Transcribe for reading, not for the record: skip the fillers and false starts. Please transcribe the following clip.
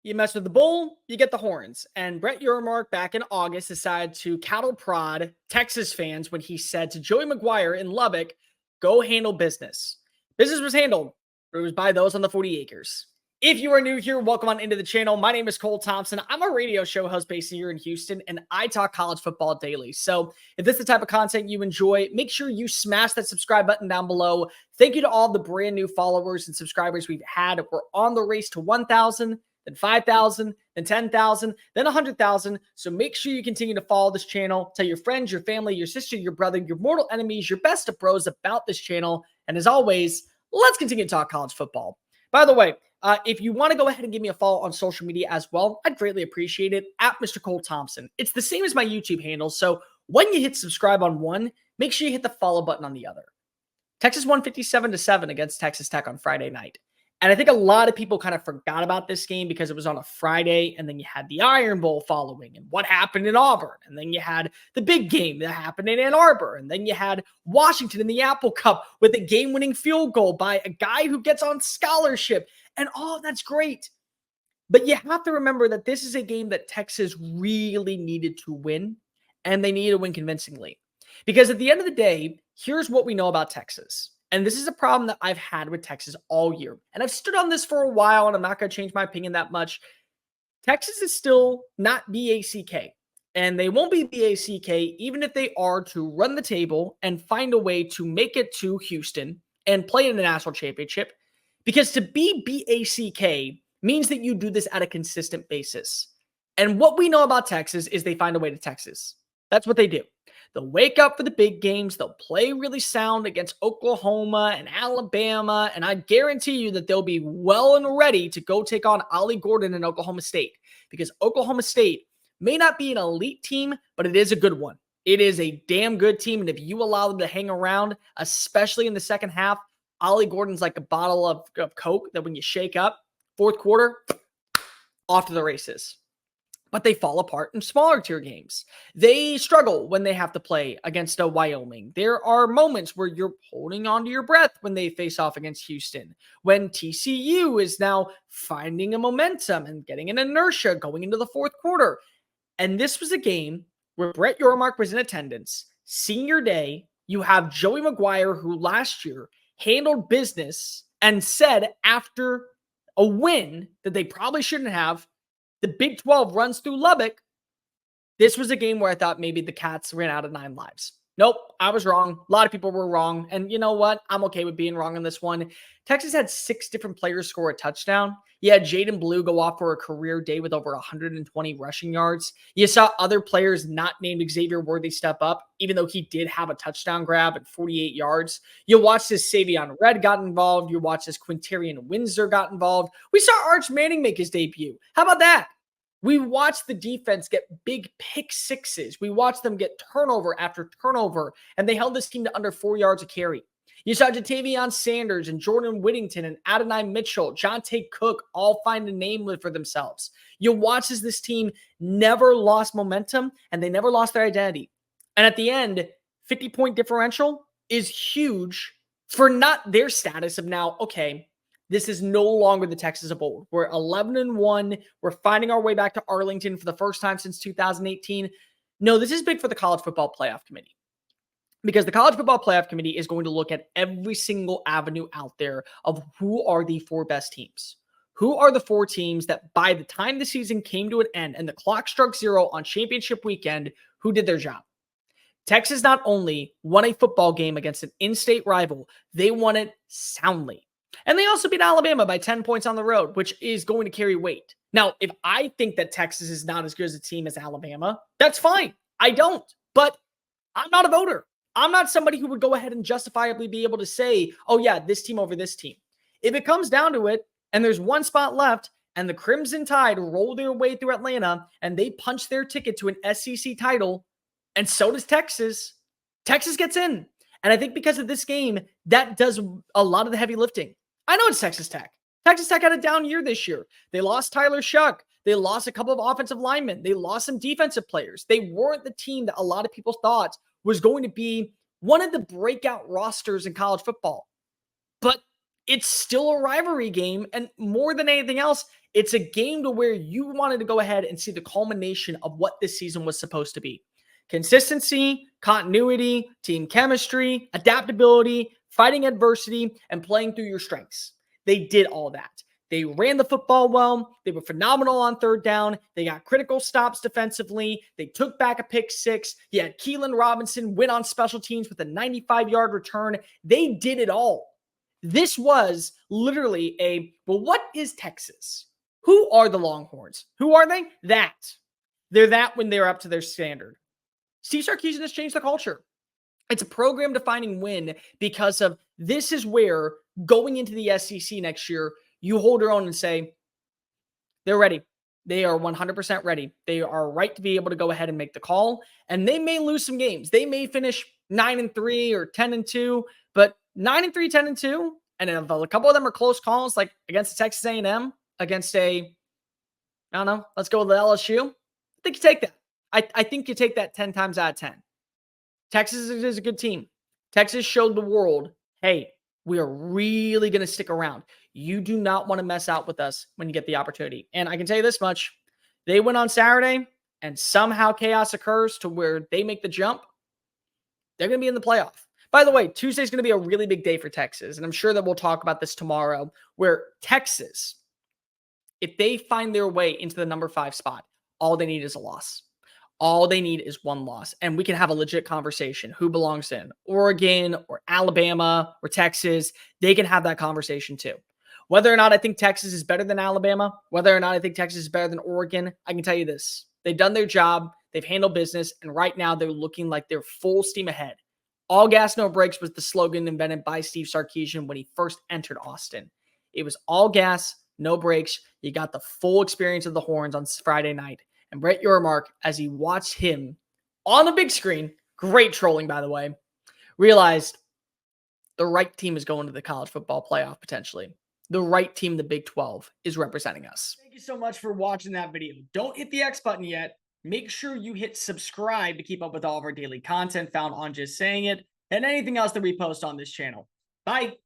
You mess with the bull, you get the horns. And Brett Yormark back in August decided to cattle prod Texas fans when he said to Joey McGuire in Lubbock, go handle business. Business was handled. It was by those on the 40 acres. If you are new here, welcome on into the channel. My name is Cole Thompson. I'm a radio show host based here in Houston, and I talk college football daily. So if this is the type of content you enjoy, make sure you smash that subscribe button down below. Thank you to all the brand new followers and subscribers we've had. We're on the race to 1,000. Then 5,000, then 10,000, then 100,000. So make sure you continue to follow this channel. Tell your friends, your family, your sister, your brother, your mortal enemies, your best of bros about this channel. And as always, let's continue to talk college football. By the way, if you want to go ahead and give me a follow on social media as well, I'd greatly appreciate it at Mr. Cole Thompson. It's the same as my YouTube handle. So when you hit subscribe on one, make sure you hit the follow button on the other. Texas won 57-7 against Texas Tech on Friday night. And I think a lot of people kind of forgot about this game because it was on a Friday, and then you had the Iron Bowl following and what happened in Auburn. And then you had the big game that happened in Ann Arbor. And then you had Washington in the Apple Cup with a game-winning field goal by a guy who gets on scholarship. And that's great. But you have to remember that this is a game that Texas really needed to win, and they needed to win convincingly. Because at the end of the day, here's what we know about Texas. And this is a problem that I've had with Texas all year. And I've stood on this for a while, and I'm not going to change my opinion that much. Texas is still not BACK. And they won't be BACK even if they are to run the table and find a way to make it to Houston and play in the national championship. Because to be BACK means that you do this at a consistent basis. And what we know about Texas is they find a way to Texas. That's what they do. They'll wake up for the big games. They'll play really sound against Oklahoma and Alabama. And I guarantee you that they'll be well and ready to go take on Ollie Gordon in Oklahoma State. Because Oklahoma State may not be an elite team, but it is a good one. It is a damn good team. And if you allow them to hang around, especially in the second half, Ollie Gordon's like a bottle of Coke that when you shake up, fourth quarter, off to the races. But they fall apart in smaller tier games. They struggle when they have to play against a Wyoming. There are moments where you're holding on to your breath when they face off against Houston. When TCU is now finding a momentum and getting an inertia going into the fourth quarter. And this was a game where Brett Yormark was in attendance. Senior day, you have Joey McGuire, who last year handled business and said after a win that they probably shouldn't have, the Big 12 runs through Lubbock. This was a game where I thought maybe the Cats ran out of 9 lives. Nope, I was wrong. A lot of people were wrong. And you know what? I'm okay with being wrong on this one. Texas had 6 different players score a touchdown. You had Jaden Blue go off for a career day with over 120 rushing yards. You saw other players not named Xavier Worthy step up, even though he did have a touchdown grab at 48 yards. You watched as Savion Red got involved. You watched as Quintarian Windsor got involved. We saw Arch Manning make his debut. How about that? We watched the defense get big pick sixes. We watched them get turnover after turnover, and they held this team to under 4 yards a carry. You saw Jatavion Sanders and Jordan Whittington and Adonai Mitchell, Jonte Cook all find a name for themselves. You watch as this team never lost momentum, and they never lost their identity. And at the end, 50-point differential is huge for not their status of now, okay, this is no longer the Texas of old. We're 11-1. We're finding our way back to Arlington for the first time since 2018. No, this is big for the College Football Playoff Committee. Because the College Football Playoff Committee is going to look at every single avenue out there of who are the 4 best teams. Who are the 4 teams that by the time the season came to an end and the clock struck 0 on championship weekend, who did their job? Texas not only won a football game against an in-state rival, they won it soundly. And they also beat Alabama by 10 points on the road, which is going to carry weight. Now, if I think that Texas is not as good as a team as Alabama, that's fine. I don't. But I'm not a voter. I'm not somebody who would go ahead and justifiably be able to say, oh yeah, this team over this team. If it comes down to it, and there's one spot left, and the Crimson Tide roll their way through Atlanta, and they punch their ticket to an SEC title, and so does Texas, Texas gets in. And I think because of this game, that does a lot of the heavy lifting. I know it's Texas Tech. Texas Tech had a down year this year. They lost Tyler Shuck. They lost a couple of offensive linemen. They lost some defensive players. They weren't the team that a lot of people thought was going to be one of the breakout rosters in college football. But it's still a rivalry game. And more than anything else, it's a game to where you wanted to go ahead and see the culmination of what this season was supposed to be. Consistency, continuity, team chemistry, adaptability, fighting adversity, and playing through your strengths. They did all that. They ran the football well. They were phenomenal on third down. They got critical stops defensively. They took back a pick six. You had Keelan Robinson win on special teams with a 95-yard return. They did it all. This was literally well, what is Texas? Who are the Longhorns? Who are they? That. They're that when they're up to their standard. Steve Sarkisian has changed the culture. It's a program defining win because of this is where going into the SEC next year, you hold your own and say, they're ready. They are 100% ready. They are right to be able to go ahead and make the call. And they may lose some games. They may finish 9-3 or 10-2, but 9-3, 10-2, and if a couple of them are close calls, like against Texas A&M, against I don't know, let's go with the LSU. I think you take that. I think you take that 10 times out of 10. Texas is a good team. Texas showed the world, hey, we are really going to stick around. You do not want to mess out with us when you get the opportunity. And I can tell you this much. They win on Saturday and somehow chaos occurs to where they make the jump. They're going to be in the playoff. By the way, Tuesday is going to be a really big day for Texas. And I'm sure that we'll talk about this tomorrow, where Texas, if they find their way into the number 5 spot, all they need is a loss. All they need is one loss. And we can have a legit conversation. Who belongs in? Oregon or Alabama or Texas. They can have that conversation too. Whether or not I think Texas is better than Alabama, whether or not I think Texas is better than Oregon, I can tell you this. They've done their job. They've handled business. And right now they're looking like they're full steam ahead. All gas, no brakes was the slogan invented by Steve Sarkisian when he first entered Austin. It was all gas, no brakes. You got the full experience of the Horns on Friday night. And Brett Yormark, as he watched him on the big screen, great trolling, by the way, realized the right team is going to the college football playoff potentially. The right team, the Big 12, is representing us. Thank you so much for watching that video. Don't hit the X button yet. Make sure you hit subscribe to keep up with all of our daily content found on Just Saying It and anything else that we post on this channel. Bye.